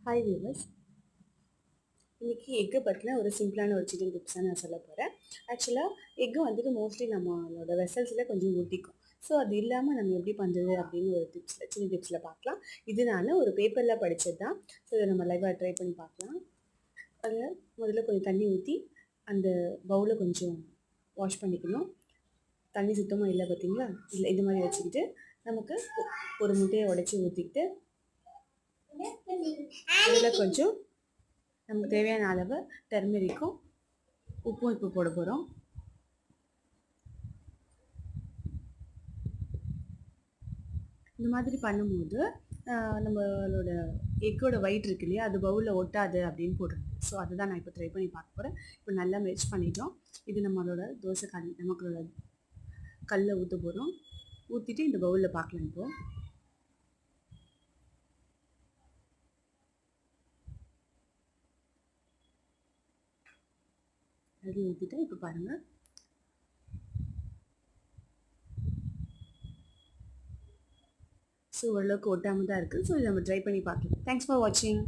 Hi viewers. இன்றைக்கி எக்கை பற்றின ஒரு சிம்பிளான ஒரு சிக்கன் டிப்ஸாக நான் சொல்ல போகிறேன். ஆக்சுவலாக எக்கு வந்துட்டு மோஸ்ட்லி நம்மளோட வெசல்ஸில் கொஞ்சம் ஒட்டிக்கும். ஸோ அது இல்லாமல் நம்ம எப்படி பண்ணுறது அப்படின்னு ஒரு சின்ன டிப்ஸில் பார்க்கலாம். இது நான் ஒரு பேப்பரில் படித்தது தான். ஸோ இதை நம்ம லைவாக ட்ரை பண்ணி பார்க்கலாம். அதில் முதல்ல கொஞ்சம் தண்ணி ஊற்றி அந்த பவுலை கொஞ்சம் வாஷ் பண்ணிக்கணும். தண்ணி சுத்தமாக இல்லை பார்த்தீங்களா? இல்லை, இது மாதிரி வச்சுக்கிட்டு நமக்கு ஒரு முட்டையை உடச்சி ஊற்றிக்கிட்டு இதில் கொஞ்சம் நமக்கு தேவையான அளவு டர்மெரிக்கும் உப்பும் இப்போ போட போகிறோம். இந்த மாதிரி பண்ணும்போது நம்மளோட எக்கோட ஒயிட் இருக்கு இல்லையா, அது பவுலில் ஒட்டாது அப்படின்னு போட்டுருது. ஸோ அதுதான் நான் இப்போ ட்ரை பண்ணி பார்க்க போகிறேன். இப்போ நல்லா மெர்ச் பண்ணிட்டோம். இது நம்மளோட தோசை நமக்களோட கல்லை ஊற்ற போகிறோம். ஊற்றிட்டு இந்த பவுலில் பார்க்கலாம். இப்போது அது ஊற்றிட்டு இப்போ பாருங்கள். ஸோ ஓரளவுக்கு ஒட்டாமல் தான் இருக்குது. ஸோ இதை நம்ம ட்ரை பண்ணி பார்க்கலாம். தேங்க்ஸ் ஃபார் வாட்சிங்.